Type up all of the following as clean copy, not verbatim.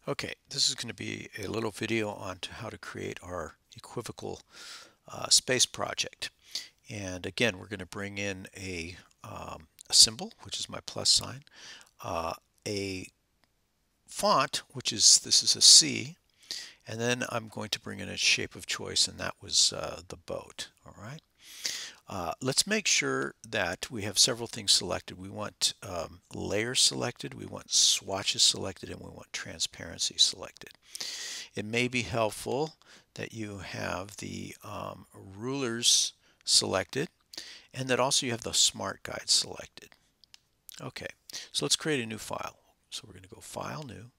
Okay, this is going to be a little video on how to create our equivocal space project. And again, we're going to bring in a symbol, which is my plus sign, a font, which is, this is a C, and then I'm going to bring in a shape of choice, and that was the boat. All right. Let's make sure that we have several things selected. We want layers selected, we want swatches selected, and we want transparency selected. It may be helpful that you have the rulers selected and that also you have the smart guide selected. Okay, so let's create a new file. So we're going to go File, New,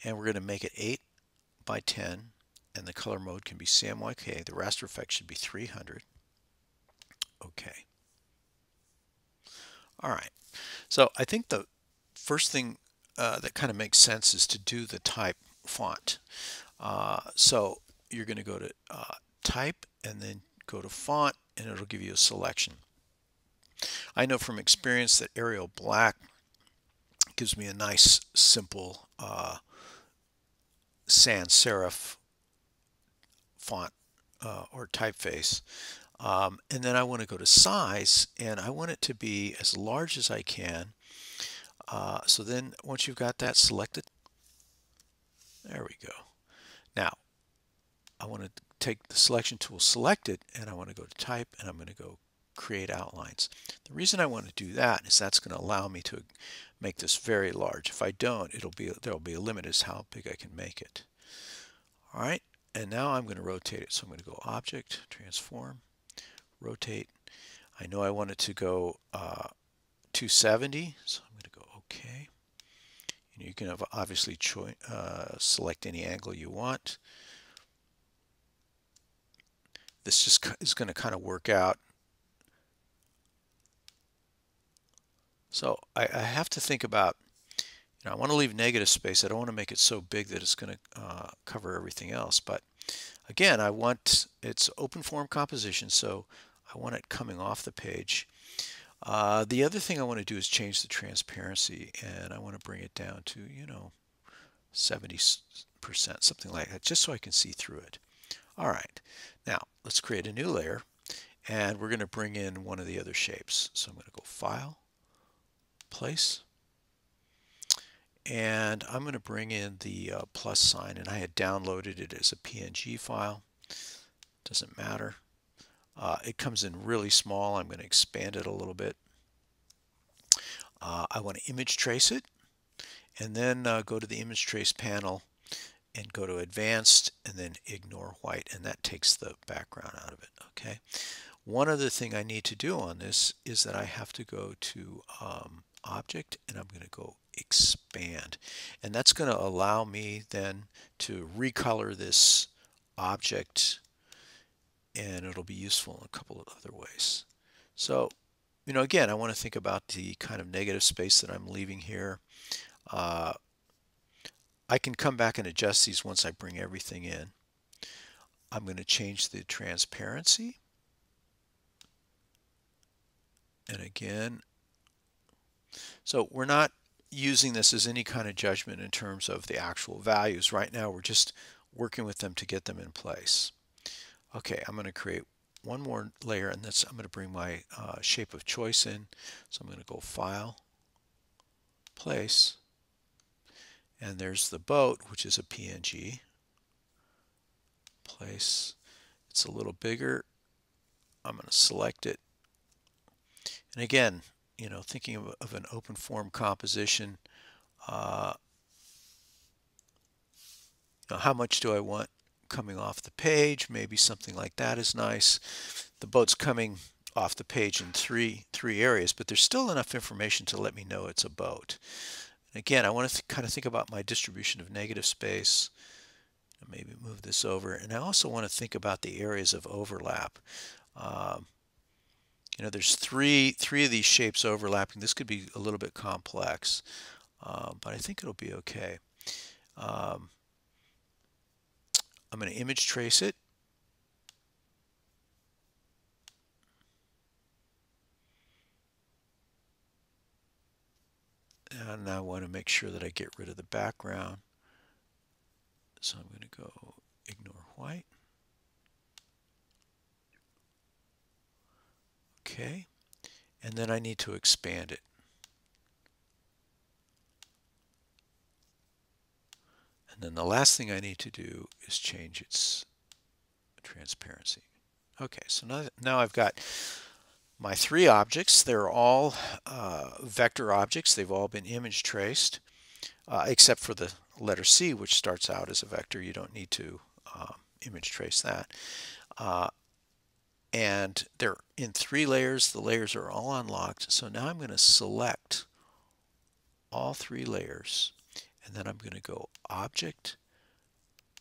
and we're going to make it 8 by 10, and the color mode can be CMYK. The raster effect should be 300. Okay. All right. So I think the first thing that kind of makes sense is to do the type font. So you're going to go to type and then go to font, and it'll give you a selection. I know from experience that Arial Black gives me a nice simple sans serif font or typeface. And then I want to go to size, and I want it to be as large as I can. So then once you've got that selected, there we go. Now I want to take the selection tool selected, and I want to go to type, and I'm going to go create outlines. The reason I want to do that is that's going to allow me to make this very large. If I don't, there'll be a limit as how big I can make it. All right, and now I'm going to rotate it. So I'm going to go Object, Transform, Rotate. I know I want it to go 270, so I'm going to go OK. And you can obviously select any angle you want. This just is going to kind of work out. So I have to think about, I want to leave negative space. I don't want to make it so big that it's going to cover everything else. But again, it's open form composition, so I want it coming off the page. The other thing I want to do is change the transparency, and I want to bring it down to, 70%, something like that, just so I can see through it. All right, now let's create a new layer, and we're going to bring in one of the other shapes. So I'm going to go File, Place, and I'm going to bring in the plus sign, and I had downloaded it as a PNG file. Doesn't matter. It comes in really small. I'm going to expand it a little bit. I want to image trace it, and then go to the image trace panel and go to advanced and then ignore white, and that takes the background out of it. Okay. One other thing I need to do on this is that I have to go to Object, and I'm going to go Expand, and that's going to allow me then to recolor this object, and it'll be useful in a couple of other ways. So again, I want to think about the kind of negative space that I'm leaving here. I can come back and adjust these once I bring everything in. I'm going to change the transparency. And again, so we're not using this as any kind of judgment in terms of the actual values. Right now, we're just working with them to get them in place. Okay, I'm going to create one more layer, and I'm going to bring my shape of choice in. So I'm going to go File, Place, and there's the boat, which is a PNG. Place. It's a little bigger. I'm going to select it. And again, thinking of an open form composition, how much do I want coming off the page? Maybe something like that is nice. The boat's coming off the page in three areas, but there's still enough information to let me know it's a boat. And again, I want to kind of think about my distribution of negative space. Maybe move this over, and I also want to think about the areas of overlap. There's three of these shapes overlapping. This could be a little bit complex, but I think it'll be okay. I'm going to image trace it. And I want to make sure that I get rid of the background. So I'm going to go ignore white. Okay. And then I need to expand it. And then the last thing I need to do is change its transparency. Okay, so now I've got my three objects. They're all vector objects. They've all been image traced, except for the letter C, which starts out as a vector. You don't need to image trace that. And they're in 3 layers. The layers are all unlocked. So now I'm going to select all 3 layers, and then I'm going to go Object,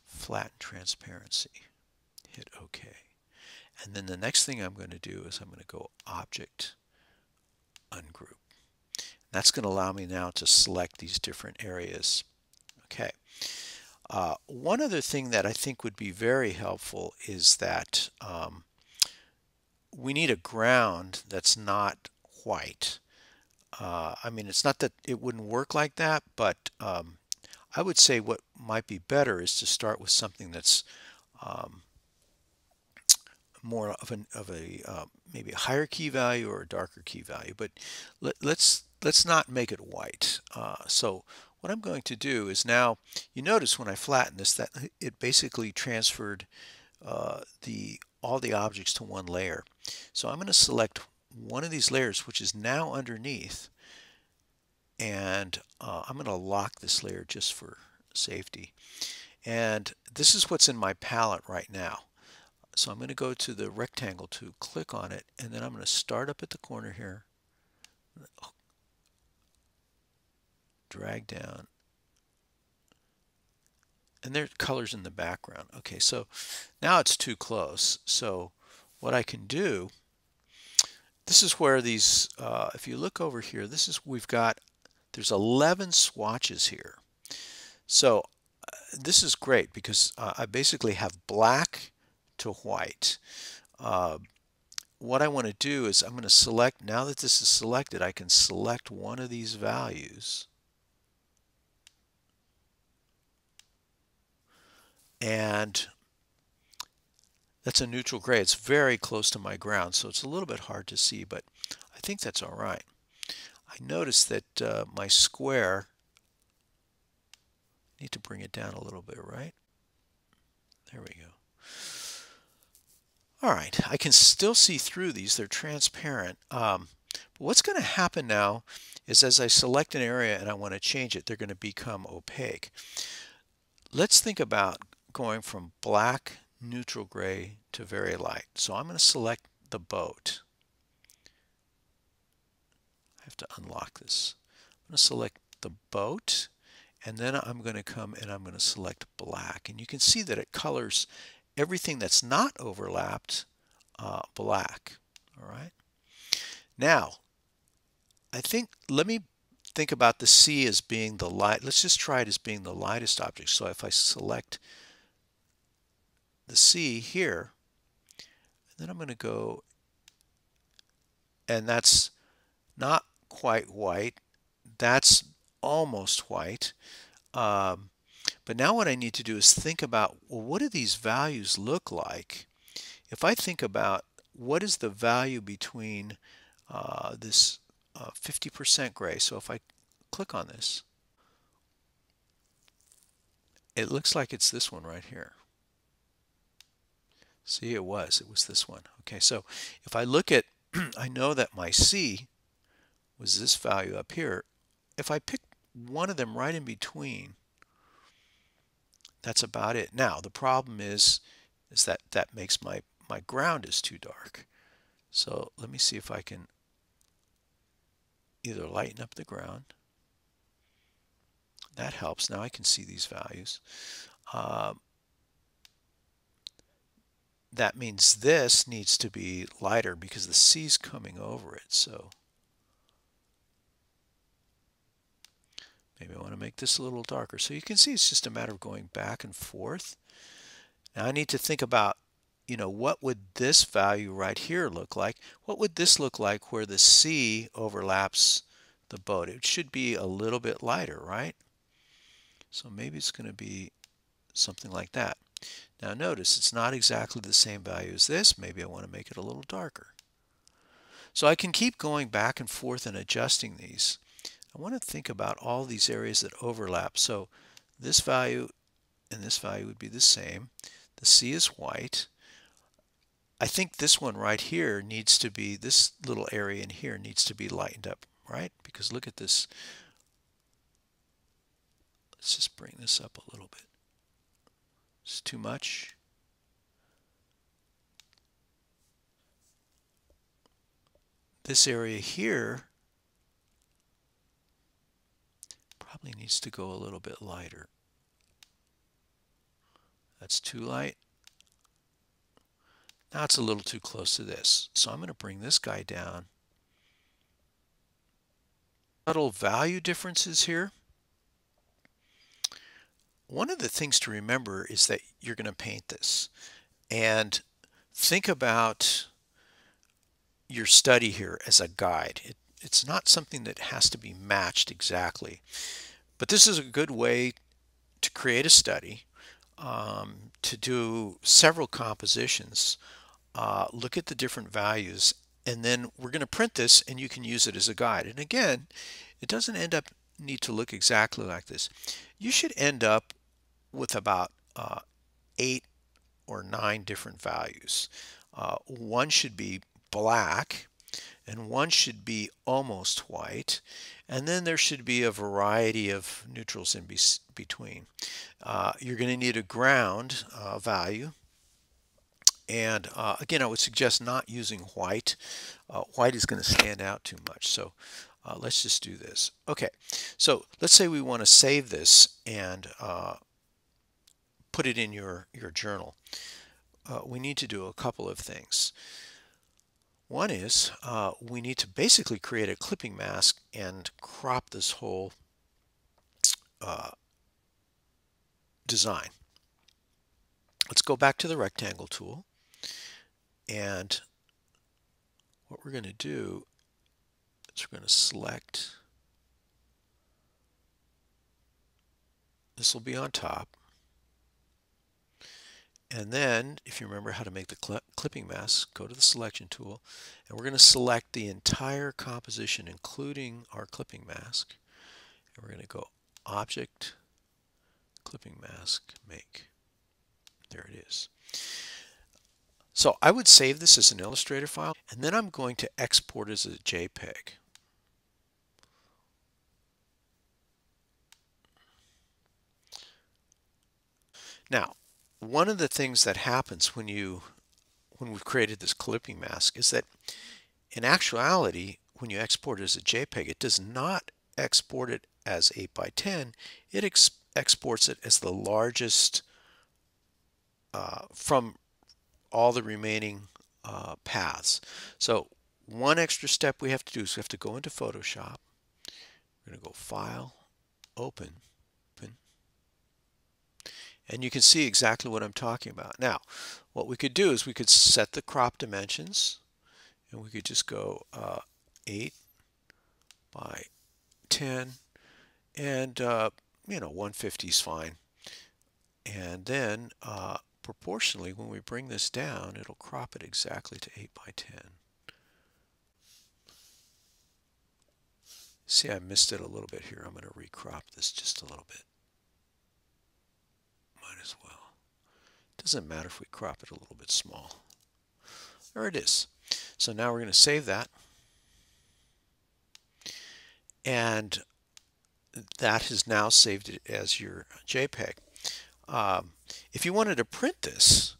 Flatten Transparency. Hit OK. And then the next thing I'm going to do is I'm going to go Object, Ungroup. That's going to allow me now to select these different areas. Okay. One other thing that I think would be very helpful is that we need a ground that's not white. I mean, it's not that it wouldn't work like that, but I would say what might be better is to start with something that's more of a maybe a higher key value or a darker key value. But let's not make it white. So what I'm going to do is now, you notice when I flatten this that it basically transferred all the objects to one layer. So I'm going to select one of these layers, which is now underneath, and I'm going to lock this layer just for safety. And this is what's in my palette right now. So I'm going to go to the rectangle tool, click on it, and then I'm going to start up at the corner here, drag down, and there are colors in the background. Okay, so now it's too close. So what I can do, this is where these, if you look over here, there's 11 swatches here. So this is great because I basically have black to white. What I want to do is I'm going to select, now that this is selected, I can select one of these values and that's a neutral gray. It's very close to my ground, so it's a little bit hard to see, but I think that's all right. I notice that my square, I need to bring it down a little bit, right? There we go. All right, I can still see through these. They're transparent. But what's going to happen now is as I select an area and I want to change it, they're going to become opaque. Let's think about going from black, neutral gray to very light. So I'm going to select the boat. I have to unlock this. I'm going to select the boat, and then I'm going to come and I'm going to select black. And you can see that it colors everything that's not overlapped black. All right. Now, let me think about the C as being the light. Let's just try it as being the lightest object. So if I select the C here, then I'm going to go, and that's not quite white. That's almost white. But now what I need to do is think about, well, what do these values look like? If I think about what is the value between this 50% gray, so if I click on this, it looks like it's this one right here. See, it was this one. Okay, so if I look at, I know that my C was this value up here. If I pick one of them right in between, that's about it. Now, the problem is that makes my ground is too dark. So let me see if I can either lighten up the ground. That helps. Now I can see these values. That means this needs to be lighter because the C's coming over it. So maybe I want to make this a little darker. So you can see it's just a matter of going back and forth. Now I need to think about, what would this value right here look like? What would this look like where the C overlaps the boat? It should be a little bit lighter, right? So maybe it's going to be something like that. Now notice it's not exactly the same value as this. Maybe I want to make it a little darker. So I can keep going back and forth and adjusting these. I want to think about all these areas that overlap. So this value and this value would be the same. The C is white. I think this one right here needs to be, this little area in here needs to be lightened up, right? Because look at this. Let's just bring this up a little bit. It's too much. This area here probably needs to go a little bit lighter. That's too light. Now it's a little too close to this. So I'm going to bring this guy down. Subtle value differences here. One of the things to remember is that you're going to paint this. And think about your study here as a guide. It's not something that has to be matched exactly. But this is a good way to create a study, to do several compositions, look at the different values, and then we're going to print this and you can use it as a guide. And again, it doesn't need to look exactly like this. You should end up with about 8 or 9 different values. One should be black, and one should be almost white, and then there should be a variety of neutrals in between. You're going to need a ground value, and again, I would suggest not using white. White is going to stand out too much, so let's just do this. Okay, so let's say we want to save this and put it in your journal. We need to do a couple of things. One is we need to basically create a clipping mask and crop this whole design. Let's go back to the rectangle tool, and what we're going to do is we're going to select, this will be on top, and then if you remember how to make the clipping mask, go to the selection tool, and we're going to select the entire composition including our clipping mask, and we're going to go Object, Clipping Mask, Make. There it is. So I would save this as an Illustrator file, and then I'm going to export as a JPEG. Now, one of the things that happens when we've created this clipping mask is that in actuality, when you export it as a JPEG, it does not export it as 8 by 10. It exports it as the largest from all the remaining paths. So one extra step we have to do is we have to go into Photoshop. We're going to go File, Open, and you can see exactly what I'm talking about. Now, what we could do is we could set the crop dimensions, and we could just go 8 by 10, and 150 is fine. And then proportionally, when we bring this down, it'll crop it exactly to 8 by 10. See, I missed it a little bit here. I'm going to recrop this just a little bit. Might as well. Doesn't matter if we crop it a little bit small. There it is. So now we're going to save that. And that has now saved it as your JPEG. If you wanted to print this,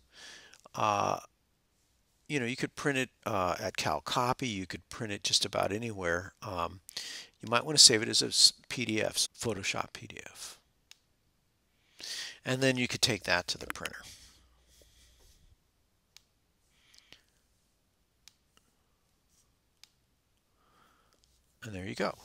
you could print it at CalCopy. You could print it just about anywhere. You might want to save it as a PDF, Photoshop PDF. And then you could take that to the printer. And there you go.